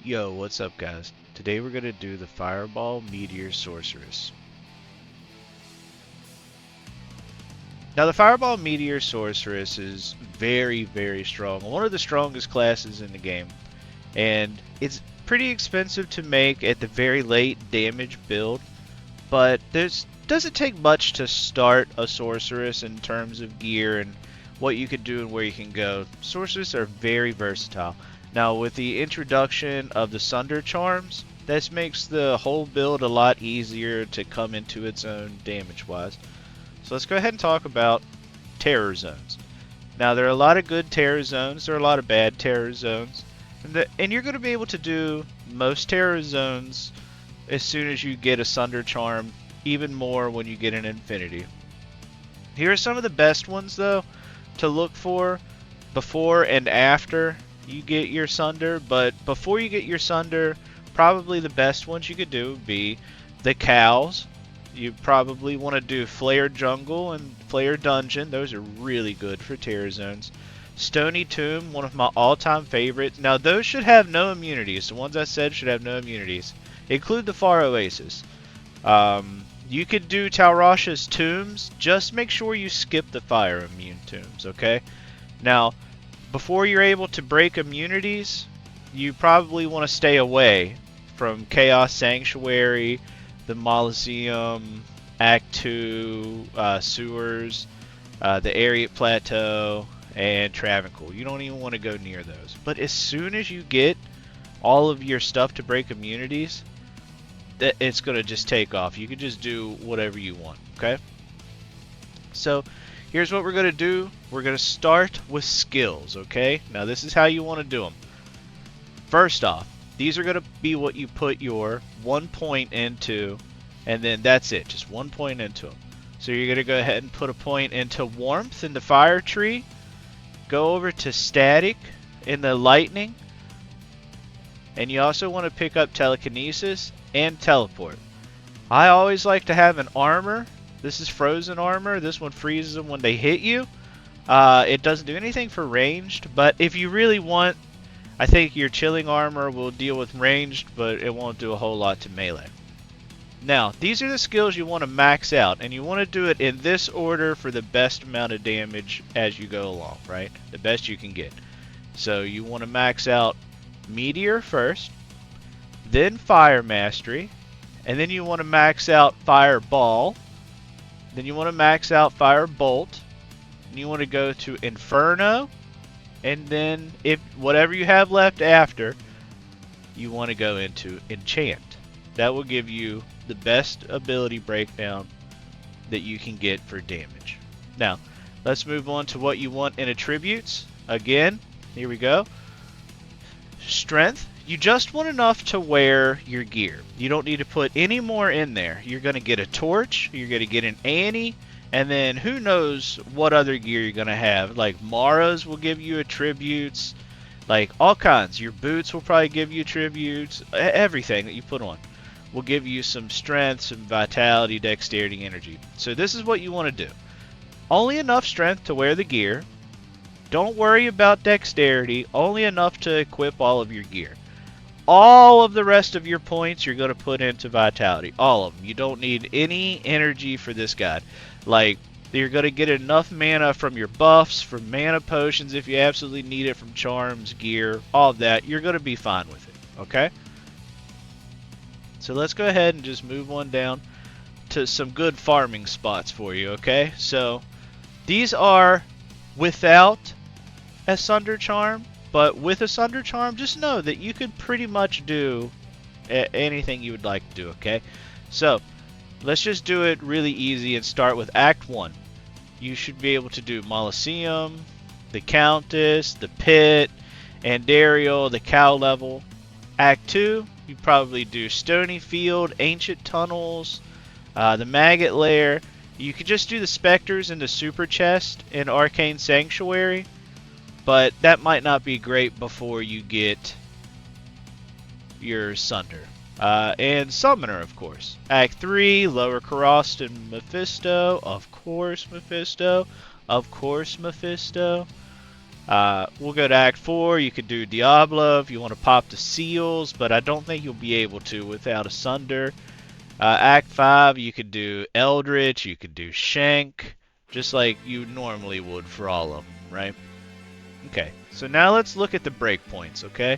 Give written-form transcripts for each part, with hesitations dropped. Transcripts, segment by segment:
Yo, what's up guys? Today we're going to do the Fireball Meteor Sorceress. Now the Fireball Meteor Sorceress is very strong. One of the strongest classes in the game. And it's pretty expensive to make at the very late damage build. But doesn't take much to start a Sorceress in terms of gear and what you can do and where you can go. Sorceresses are very versatile. Now with the introduction of the Sunder Charms, this makes the whole build a lot easier to come into its own damage wise. So let's go ahead and talk about terror zones. Now there are a lot of good terror zones, there are a lot of bad terror zones. And you're going to be able to do most terror zones as soon as you get a Sunder Charm, even more when you get an Infinity. Here are some of the best ones though to look for before and after you get your Sunder, but before you get your Sunder, probably the best ones you could do would be the cows. You probably want to do Flare Jungle and Flare Dungeon. Those are really good for terror zones. Stony Tomb, one of my all-time favorites. Now those should have no immunities. The ones I said should have no immunities. Include the Far Oasis. You could do Talrasha's Tombs. Just make sure you skip the fire immune tombs, okay? Now, before you're able to break immunities, you probably want to stay away from Chaos Sanctuary, the Mausoleum, Act 2, Sewers, the Ariat Plateau, and Travancore. You don't even want to go near those. But as soon as you get all of your stuff to break immunities, it's going to just take off. You can just do whatever you want, okay? So here's what we're going to do. We're going to start with skills, okay? Now this is how you want to do them. First off, these are going to be what you put your 1 point into, and then that's it, just 1 point into them. So you're going to go ahead and put a point into Warmth in the Fire Tree, go over to Static in the Lightning, and you also want to pick up Telekinesis and Teleport. I always like to have an armor. This is frozen armor. This one freezes them when they hit you. It doesn't do anything for ranged, but if you really want, I think your chilling armor will deal with ranged, but it won't do a whole lot to melee. Now, these are the skills you want to max out, and you want to do it in this order for the best amount of damage as you go along, right? The best you can get. So you want to max out Meteor first, then Fire Mastery, and then you want to max out Fireball, then you want to max out Fire Bolt, and you want to go to Inferno, and then if whatever you have left after, you want to go into Enchant. That will give you the best ability breakdown that you can get for damage. Now, let's move on to what you want in attributes. Again, here we go. Strength. You just want enough to wear your gear. You don't need to put any more in there. You're going to get a torch, you're going to get an Annie, and then who knows what other gear you're going to have. Like Mara's will give you attributes, like all kinds. Your boots will probably give you attributes. Everything that you put on will give you some strength, some vitality, dexterity, energy. So this is what you want to do. Only enough strength to wear the gear. Don't worry about dexterity. Only enough to equip all of your gear. All of the rest of your points you're going to put into vitality. All of them. You don't need any energy for this guide. Like, you're going to get enough mana from your buffs, from mana potions if you absolutely need it, from charms, gear, all of that. You're going to be fine with it. Okay? So let's go ahead and just move on down to some good farming spots for you. Okay? So these are without a Sunder Charm. But with a Sunder Charm, just know that you could pretty much do anything you would like to do, okay? So, let's just do it really easy and start with Act 1. You should be able to do Mausoleum, the Countess, the Pit, Andariel, the Cow level. Act 2, you probably do Stony Field, Ancient Tunnels, the Maggot Lair. You could just do the Spectres in the Super Chest in Arcane Sanctuary. But that might not be great before you get your Sunder. And Summoner, of course. Act 3, Lower Karoston, Mephisto. Of course, Mephisto. Of course, Mephisto. We'll go to Act 4. You could do Diablo if you want to pop the seals, but I don't think you'll be able to without Asunder. Act 5, you could do Eldritch, you could do Shank, just like you normally would for all of them, right? Okay, so now let's look at the breakpoints, okay?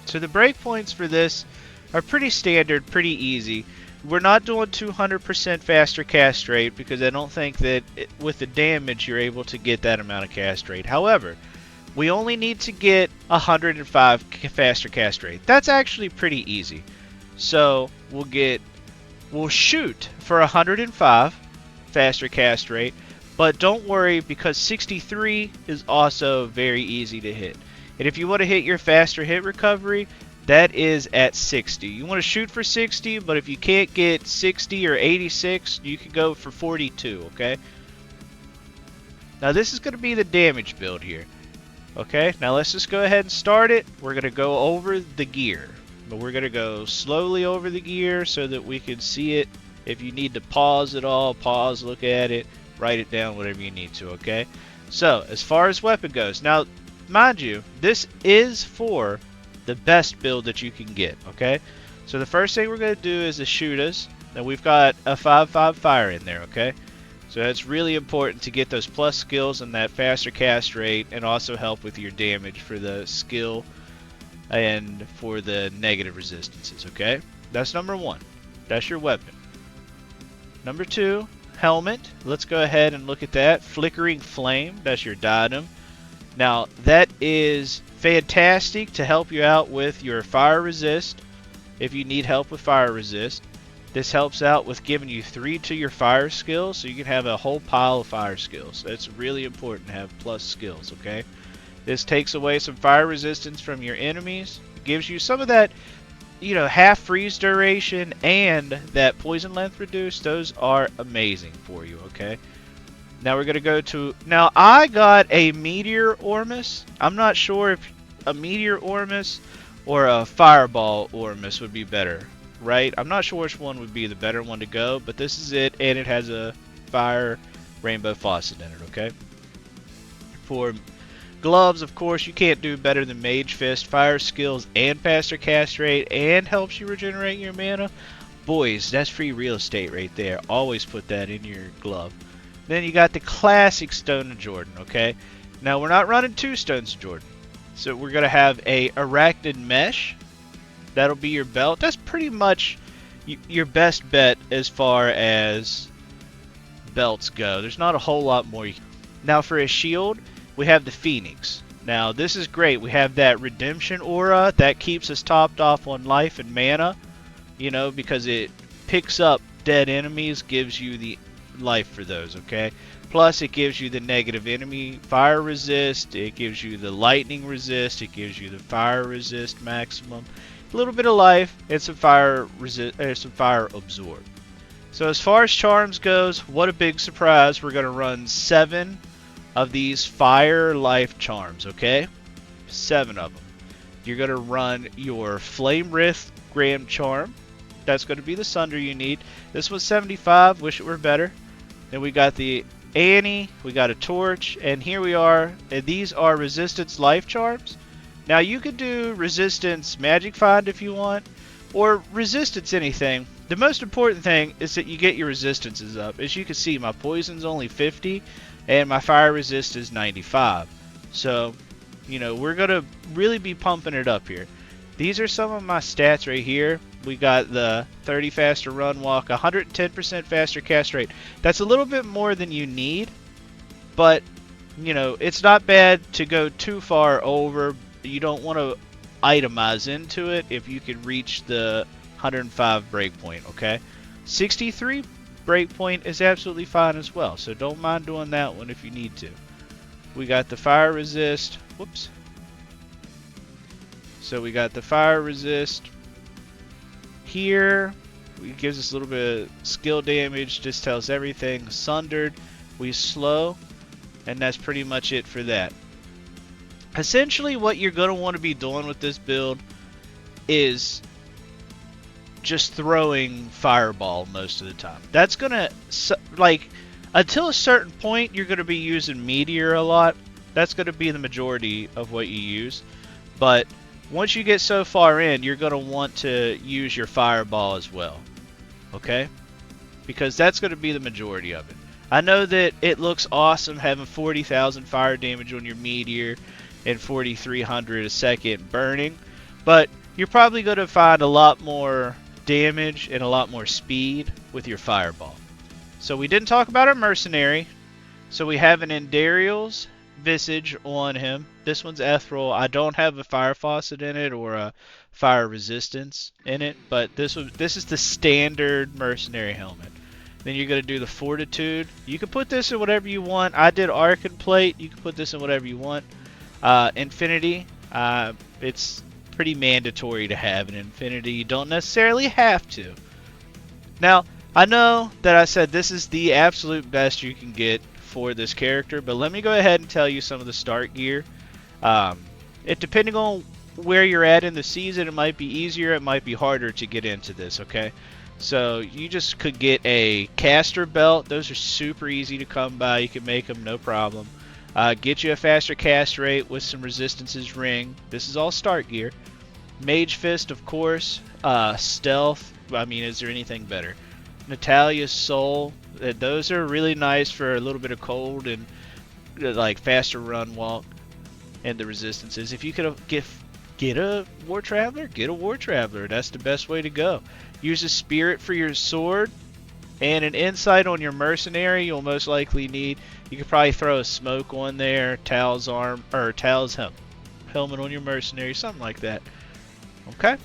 So the breakpoints for this are pretty standard, pretty easy. We're not doing 200% faster cast rate because I don't think that with the damage you're able to get that amount of cast rate. However, we only need to get 105 faster cast rate. That's actually pretty easy. So we'll shoot for 105 faster cast rate, but don't worry because 63 is also very easy to hit. And if you want to hit your faster hit recovery, that is at 60. You want to shoot for 60, but if you can't get 60 or 86, you can go for 42, okay? Now this is going to be the damage build here. Okay, now let's just go ahead and start it. We're going to go over the gear. But we're going to go slowly over the gear so that we can see it. If you need to pause it all, pause, look at it, write it down, whatever you need to, okay? So, as far as weapon goes, now, mind you, this is for the best build that you can get, okay? So the first thing we're going to do is the shoot us. Now we've got a 5/5 fire in there, okay? So that's really important to get those plus skills and that faster cast rate, and also help with your damage for the skill and for the negative resistances, okay? That's number 1. That's your weapon. Number 2, helmet. Let's go ahead and look at that. Flickering flame, that's your diadem. Now, that is fantastic to help you out with your fire resist if you need help with fire resist. This helps out with giving you 3 to your fire skills, so you can have a whole pile of fire skills. It's really important to have plus skills, okay? This takes away some fire resistance from your enemies. It gives you some of that, half freeze duration and that poison length reduced. Those are amazing for you, okay? Now we're going to go to... Now, I got a Meteor Ormus. I'm not sure if a Meteor Ormus or a Fireball Ormus would be better, right? I'm not sure which one would be the better one to go, but this is it, and it has a fire rainbow faucet in it, okay? For gloves, of course, you can't do better than Mage Fist, fire skills, and faster cast rate, and helps you regenerate your mana. Boys, that's free real estate right there. Always put that in your glove. Then you got the classic Stone of Jordan, okay? Now, we're not running 2 Stones of Jordan. So we're going to have a Arachnid Mesh. That'll be your belt. That's pretty much your best bet as far as belts go. There's not a whole lot more. Now, for a shield, we have the Phoenix. Now, this is great. We have that redemption aura that keeps us topped off on life and mana, because it picks up dead enemies, gives you the life for those, okay? Plus, it gives you the negative enemy fire resist, it gives you the lightning resist, it gives you the fire resist maximum, a little bit of life, and some fire absorb. So as far as charms goes, what a big surprise. We're going to run 7 of these fire life charms, okay? 7 of them. You're going to run your Flame Wraith Grand Charm. That's going to be the Sunder you need. This was 75, wish it were better. Then we got the Annie, we got a Torch, and here we are. And these are Resistance Life Charms. Now you could do Resistance Magic Find if you want, or Resistance anything. The most important thing is that you get your resistances up. As you can see, my poison's only 50, and my fire resist is 95. So, we're going to really be pumping it up here. These are some of my stats right here. We got the 30 faster run walk, 110% faster cast rate. That's a little bit more than you need, but, it's not bad to go too far over. You don't want to itemize into it if you can reach the 105 breakpoint, okay? 63 breakpoint is absolutely fine as well, so don't mind doing that one if you need to. We got the fire resist. Whoops. So we got the fire resist here. It gives us a little bit of skill damage. Just tells everything. Sundered. We slow. And that's pretty much it for that. Essentially what you're going to want to be doing with this build is just throwing fireball most of the time. That's going to, Until a certain point, you're going to be using meteor a lot. That's going to be the majority of what you use. But once you get so far in, you're going to want to use your fireball as well. Okay? Because that's going to be the majority of it. I know that it looks awesome having 40,000 fire damage on your meteor and 4,300 a second burning, but you're probably going to find a lot more damage and a lot more speed with your fireball. So we didn't talk about our mercenary. So we have an Endariel's visage on him. This one's ethereal. I don't have a fire faucet in it or a fire resistance in it, but this is the standard mercenary helmet. Then you're going to do the fortitude. You can put this in whatever you want. I did Arcan plate. You can put this in whatever you want. Infinity. It's pretty mandatory to have an infinity. You don't necessarily have to. Now, I know that I said this is the absolute best you can get for this character, but let me go ahead and tell you some of the start gear. Depending on where you're at in the season, it might be easier, it might be harder to get into this, okay? So you just could get a caster belt. Those are super easy to come by. You can make them, no problem. Get you a faster cast rate with some resistances ring. This is all start gear. Mage fist, of course. Stealth. I mean, is there anything better? Natalia's soul. Those are really nice for a little bit of cold and like faster run walk. And the resistances. If you could get a war traveler, get a war traveler. That's the best way to go. Use a spirit for your sword and an insight on your mercenary. You'll most likely need. You could probably throw a smoke on there, Tal's arm or Tal's helmet on your mercenary, something like that. Okay.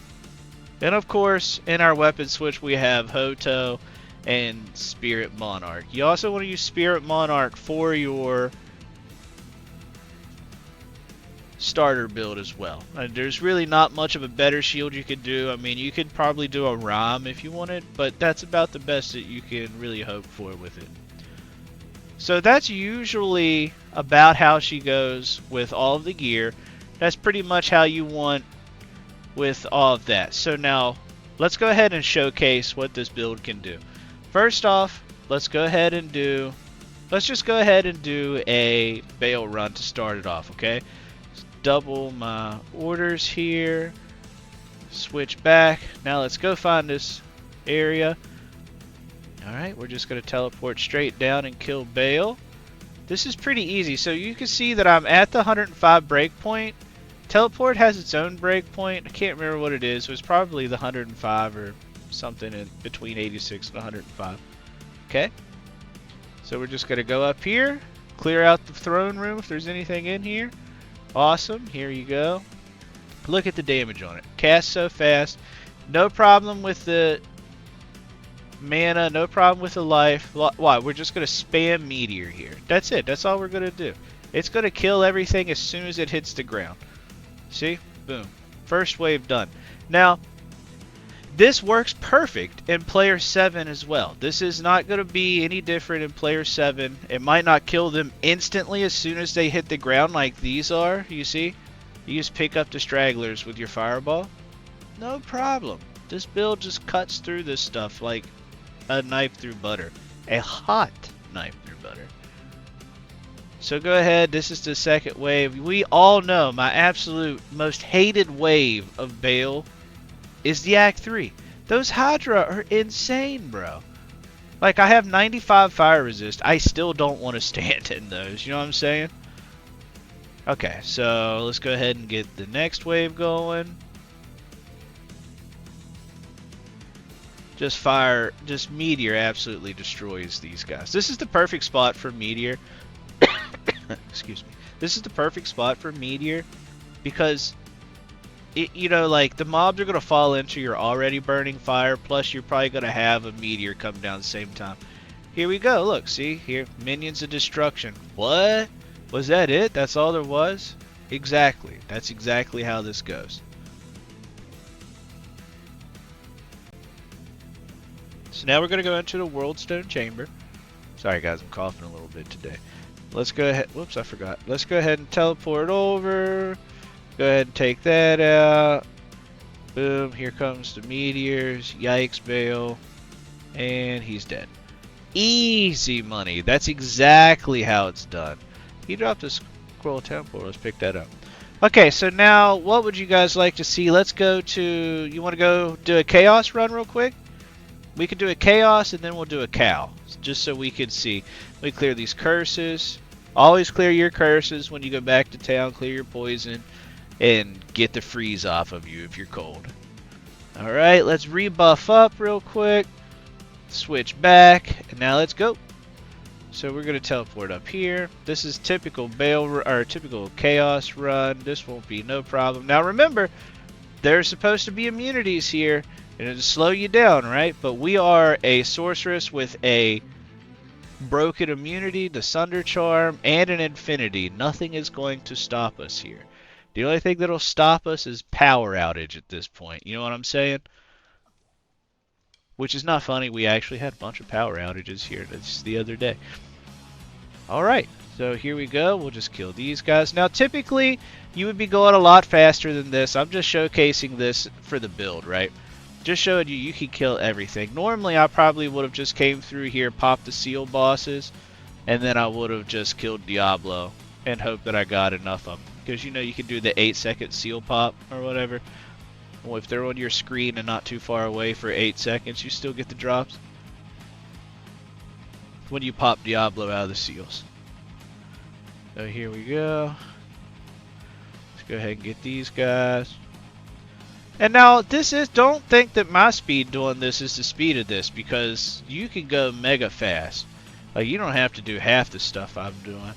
And of course, in our weapon switch, we have Hoto and Spirit Monarch. You also want to use Spirit Monarch for your starter build as well. There's really not much of a better shield you could do. I mean, you could probably do a Ram if you wanted, but that's about the best that you can really hope for with it. So that's usually about how she goes with all of the gear. That's pretty much how you want with all of that. So now let's go ahead and showcase what this build can do. First off, let's just go ahead and do a Baal run to start it off, okay? Double my orders here, switch back. Now let's go find this area. Alright, we're just going to teleport straight down and kill Baal. This is pretty easy. So you can see that I'm at the 105 breakpoint. Teleport has its own breakpoint. I can't remember what it is. It was probably the 105 or something in between 86 and 105. Okay. So we're just going to go up here, clear out the throne room if there's anything in here. Awesome. Here you go. Look at the damage on it. Cast so fast. No problem with the mana. No problem with the life. Why? We're just going to spam meteor here. That's it. That's all we're going to do. It's going to kill everything as soon as it hits the ground. See? Boom. First wave done. Now, this works perfect in Player 7 as well. This is not going to be any different in Player 7. It might not kill them instantly as soon as they hit the ground like these are. You see? You just pick up the stragglers with your fireball. No problem. This build just cuts through this stuff like a knife through butter. A hot knife through butter. So go ahead. This is the second wave. We all know my absolute most hated wave of Baal is the Act 3. Those Hydra are insane, bro. Like, I have 95 fire resist. I still don't want to stand in those. You know what I'm saying? Okay, so let's go ahead and get the next wave going. Just Meteor absolutely destroys these guys. This is the perfect spot for Meteor. Excuse me. This is the perfect spot for Meteor because you know, like, the mobs are going to fall into your already burning fire, plus you're probably going to have a meteor come down at the same time. Here we go. Look, see? Here, minions of destruction. What? Was that it? That's all there was? Exactly. That's exactly how this goes. So now we're going to go into the Worldstone Chamber. Sorry, guys, I'm coughing a little bit today. Let's go ahead. Whoops, I forgot. Let's go ahead and teleport over. Go ahead and take that out. Boom, here comes the meteors. Yikes, Baal. And he's dead. Easy money. That's exactly how it's done. He dropped a scroll temple. Let's pick that up. Okay, so now what would you guys like to see? Let's go to... You want to go do a chaos run real quick? We could do a chaos and then we'll do a cow. Just so we can see. We clear these curses. Always clear your curses when you go back to town. Clear your poison. And get the freeze off of you if you're cold. Alright, let's rebuff up real quick. Switch back. And now let's go. So we're going to teleport up here. This is typical Baal or typical chaos run. This won't be no problem. Now remember, there's supposed to be immunities here. And it'll slow you down, right? But we are a sorceress with a broken immunity, the Sunder Charm, and an infinity. Nothing is going to stop us here. The only thing that'll stop us is power outage at this point. You know what I'm saying? Which is not funny. We actually had a bunch of power outages here just the other day. Alright, so here we go. We'll just kill these guys. Now, typically, you would be going a lot faster than this. I'm just showcasing this for the build, right? Just showing you can kill everything. Normally, I probably would have just came through here, popped the seal bosses, and then I would have just killed Diablo and hoped that I got enough of them. Because, you know, you can do the 8-second seal pop or whatever. Well, if they're on your screen and not too far away for 8 seconds, you still get the drops. When you pop Diablo out of the seals. So here we go. Let's go ahead and get these guys. And now, don't think that my speed doing this is the speed of this, because you can go mega fast. Like, you don't have to do half the stuff I'm doing.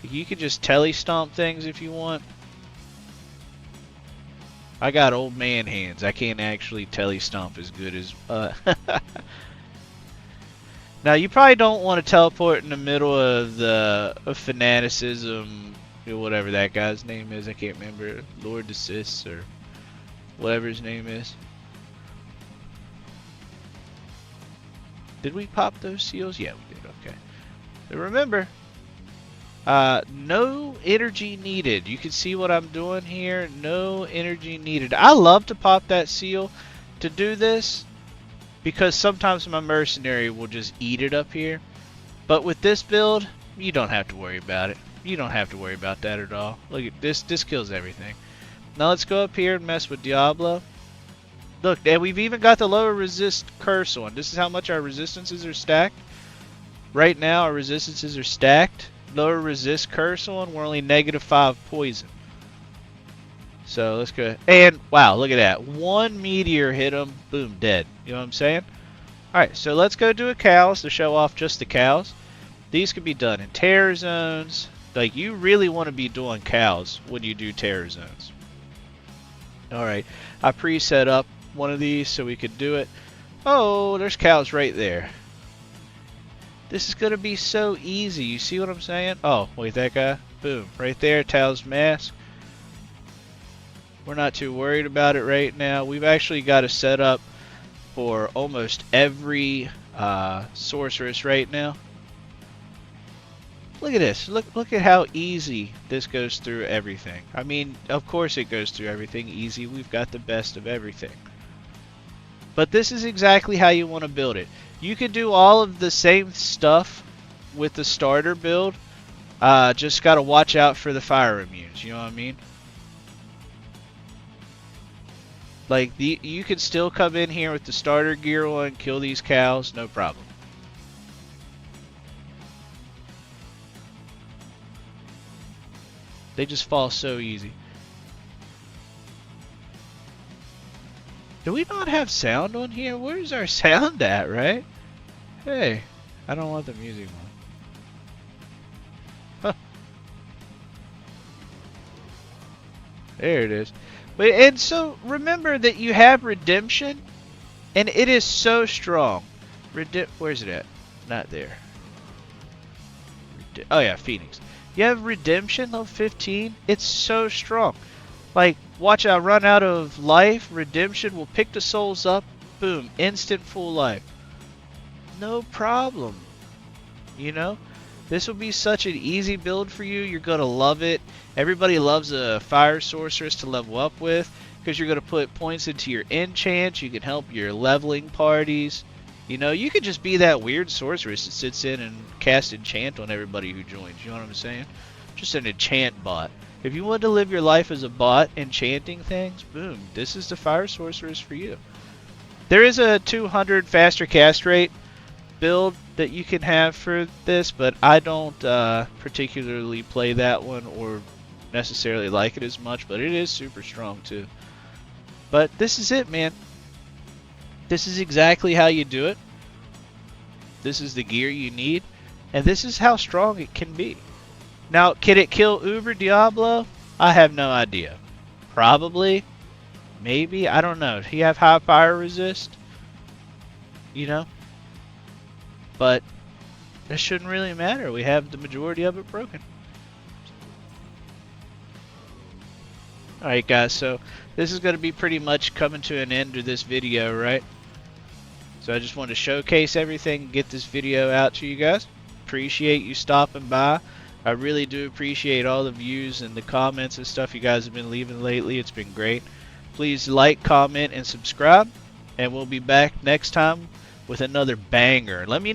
You can just tele-stomp things if you want. I got old man hands. I can't actually tele-stomp as good as... Now, you probably don't want to teleport in the middle of the fanaticism, whatever that guy's name is. I can't remember. Lord Desist or whatever his name is. Did we pop those seals? Yeah, we did. Okay. So remember, no energy needed. You can see what I'm doing here. No energy needed. I love to pop that seal to do this, because sometimes my mercenary will just eat it up here. But with this build, you don't have to worry about it. You don't have to worry about that at all. Look at this. This kills everything. Now let's go up here and mess with Diablo. Look, and we've even got the lower resist curse on. This is how much our resistances are stacked. Right now, our resistances are stacked. Lower resist curse on. We're only -5 poison. So let's go. And wow, look at that. One meteor hit him. Boom, dead. You know what I'm saying? Alright, so let's go do a cows to show off just the cows. These can be done in terror zones. Like, you really want to be doing cows when you do terror zones. Alright, I preset up one of these so we could do it. Oh, there's cows right there. This is going to be so easy. You see what I'm saying? Oh, wait, that guy? Boom. Right there, Tao's mask. We're not too worried about it right now. We've actually got a setup for almost every sorceress right now. Look at this. Look at how easy this goes through everything. I mean, of course it goes through everything easy. We've got the best of everything. But this is exactly how you want to build it. You can do all of the same stuff with the starter build. Just got to watch out for the fire immunes. You know what I mean? Like, you can still come in here with the starter gear on, kill these cows, no problem. They just fall so easy. Do we not have sound on here? Where's our sound at, right? Hey, I don't want the music on. Huh. There it is. And so remember that you have redemption, and it is so strong. Where's it at? Not there. Oh yeah, Phoenix. You have redemption level 15. It's so strong. Like, watch out, run out of life. Redemption will pick the souls up. Boom, instant full life. No problem. You know? This will be such an easy build for you. You're going to love it. Everybody loves a Fire Sorceress to level up with, because you're going to put points into your enchants. You can help your leveling parties. You know, you could just be that weird sorceress that sits in and casts enchant on everybody who joins. You know what I'm saying? Just an enchant bot. If you want to live your life as a bot enchanting things, boom, this is the Fire Sorceress for you. There is a 200 faster cast rate build that you can have for this, but I don't particularly play that one or necessarily like it as much, but it is super strong too. But this is it, man. This is exactly how you do it. This is the gear you need, and this is how strong it can be. Now, can it kill Uber Diablo? I have no idea. Probably. Maybe. I don't know. Does he have high fire resist? You know? But that shouldn't really matter. We have the majority of it broken. Alright guys, so this is going to be pretty much coming to an end to this video, right? So I just wanted to showcase everything and get this video out to you guys. Appreciate you stopping by. I really do appreciate all the views and the comments and stuff you guys have been leaving lately. It's been great. Please like, comment, and subscribe. And we'll be back next time with another banger. Let me